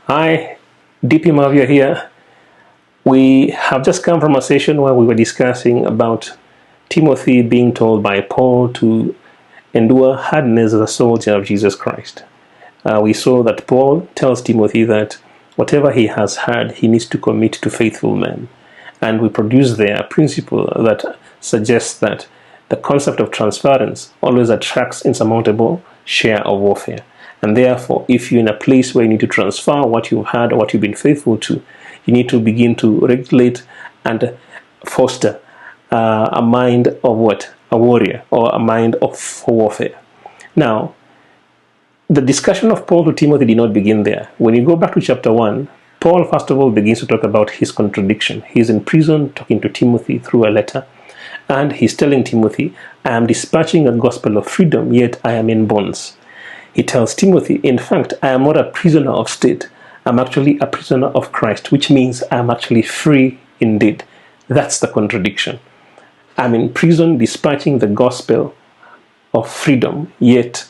Hi, DP Mavia here. We have just come from a session where we were discussing about Timothy being told by Paul to endure hardness as a soldier of Jesus Christ. We saw that Paul tells Timothy that whatever he has heard, he needs to commit to faithful men. And we produce there a principle that suggests that the concept of transference always attracts insurmountable share of warfare. And therefore, if you're in a place where you need to transfer what you've heard or what you've been faithful to, you need to begin to regulate and foster a mind of what? A warrior, or a mind of warfare. Now, the discussion of Paul to Timothy did not begin there. When you go back to chapter 1, Paul first of all begins to talk about his contradiction. He's in prison talking to Timothy through a letter, and he's telling Timothy, I am dispatching a gospel of freedom, yet I am in bonds. He tells Timothy, in fact, I am not a prisoner of state. I'm actually a prisoner of Christ, which means I'm actually free indeed. That's the contradiction. I'm in prison dispatching the gospel of freedom, yet,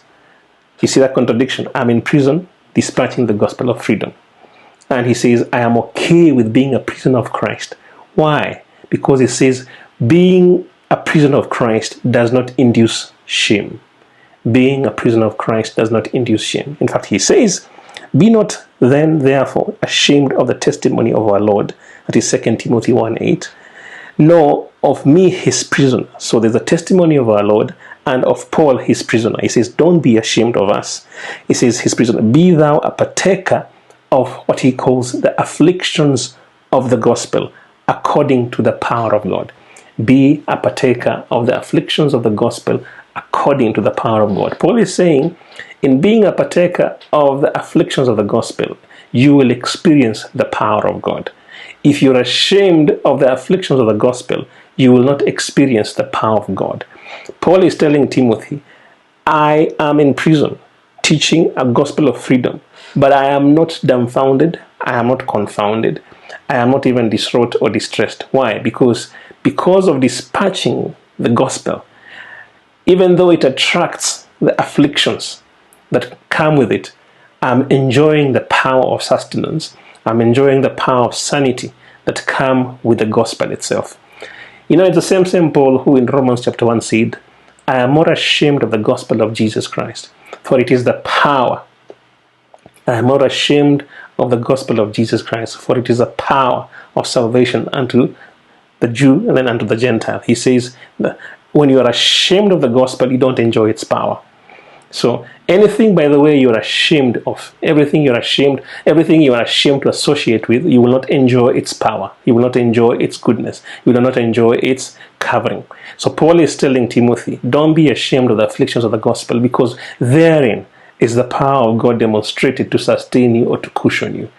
you see that contradiction? I'm in prison dispatching the gospel of freedom. And he says, I am okay with being a prisoner of Christ. Why? Because he says, being a prisoner of Christ does not induce shame. Being a prisoner of Christ does not induce shame. In fact, he says, be not then therefore ashamed of the testimony of our Lord. That is 2 Timothy 1:8. Nor of me his prisoner. So there's a testimony of our Lord and of Paul his prisoner. He says, don't be ashamed of us. He says, his prisoner, be thou a partaker of what he calls the afflictions of the gospel according to the power of God. Be a partaker of the afflictions of the gospel according to the power of God. Paul is saying, in being a partaker of the afflictions of the gospel, you will experience the power of God. If you're ashamed of the afflictions of the gospel, you will not experience the power of God. Paul is telling Timothy, I am in prison teaching a gospel of freedom, but I am not dumbfounded, I am not confounded, I am not even distraught or distressed. Why? Because of dispatching the gospel, even though it attracts the afflictions that come with it, I'm enjoying the power of sustenance. I'm enjoying the power of sanity that come with the gospel itself. You know, it's the same Paul who in Romans chapter 1 said, I am more ashamed of the gospel of Jesus Christ, for it is the power. I am more ashamed of the gospel of Jesus Christ, for it is the power of salvation unto the Jew and then unto the Gentile. He says that when you are ashamed of the gospel, you don't enjoy its power. So anything, by the way, you're ashamed of, everything you are ashamed to associate with, you will not enjoy its power. You will not enjoy its goodness. You will not enjoy its covering. So Paul is telling Timothy, don't be ashamed of the afflictions of the gospel, because therein is the power of God demonstrated to sustain you or to cushion you.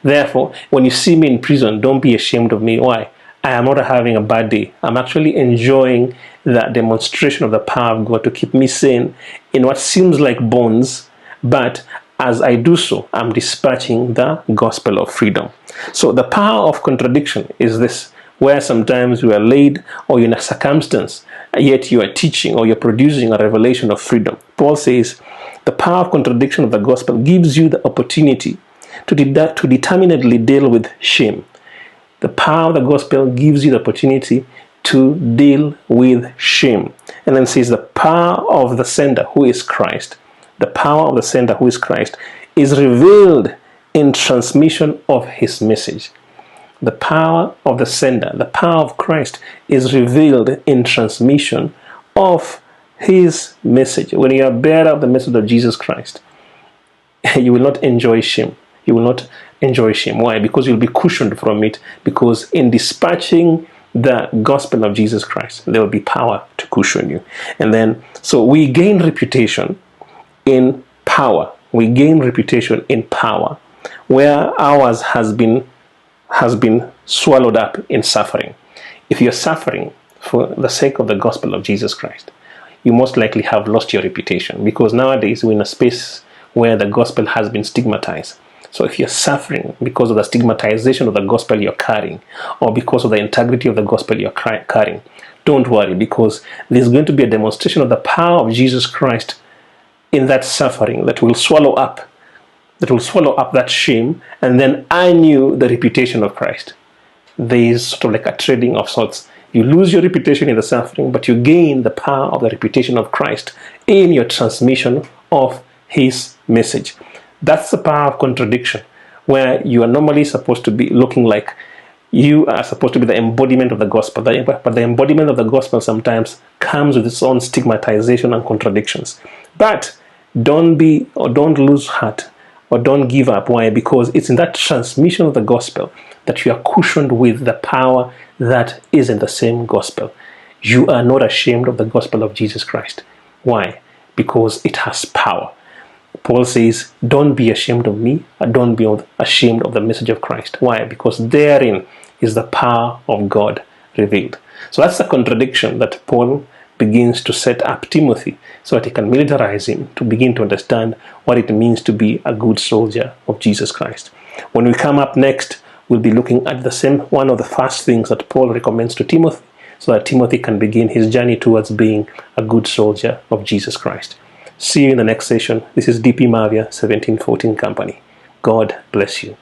Therefore, when you see me in prison, don't be ashamed of me. Why? I am not having a bad day. I'm actually enjoying that demonstration of the power of God to keep me sane in what seems like bonds, but as I do so, I'm dispatching the gospel of freedom. So the power of contradiction is this, where sometimes you are laid or you're in a circumstance, yet you are teaching or you're producing a revelation of freedom. Paul says, the power of contradiction of the gospel gives you the opportunity to determinedly deal with shame. The power of the gospel gives you the opportunity to deal with shame. And then says the power of the sender, who is Christ, the power of the sender, who is Christ, is revealed in transmission of his message. The power of the sender, the power of Christ, is revealed in transmission of his message. When you are bearer of the message of Jesus Christ, you will not enjoy shame. You will not enjoy shame. Why? Because you'll be cushioned from it. Because in dispatching the gospel of Jesus Christ, there will be power to cushion you. And then, so we gain reputation in power. We gain reputation in power, where ours has been swallowed up in suffering. If you're suffering for the sake of the gospel of Jesus Christ, you most likely have lost your reputation, because nowadays we're in a space where the gospel has been stigmatized. So if you're suffering because of the stigmatization of the gospel you're carrying, or because of the integrity of the gospel you're carrying, don't worry, because there's going to be a demonstration of the power of Jesus Christ in that suffering that will swallow up that will swallow up that shame, and then I knew the reputation of Christ. There is sort of like a trading of sorts. You lose your reputation in the suffering, but you gain the power of the reputation of Christ in your transmission of his message. That's the power of contradiction, where you are normally supposed to be looking like you are supposed to be the embodiment of the gospel, but the embodiment of the gospel sometimes comes with its own stigmatization and contradictions. But don't lose heart, or don't give up. Why? Because it's in that transmission of the gospel that you are cushioned with the power that is in the same gospel. You are not ashamed of the gospel of Jesus Christ. Why? Because it has power. Paul says, don't be ashamed of me, and don't be ashamed of the message of Christ. Why? Because therein is the power of God revealed. So that's the contradiction that Paul begins to set up Timothy, so that he can militarize him to begin to understand what it means to be a good soldier of Jesus Christ. When we come up next, we'll be looking at the same one of the first things that Paul recommends to Timothy, so that Timothy can begin his journey towards being a good soldier of Jesus Christ. See you in the next session. This is DP Mavia 1714 Company. God bless you.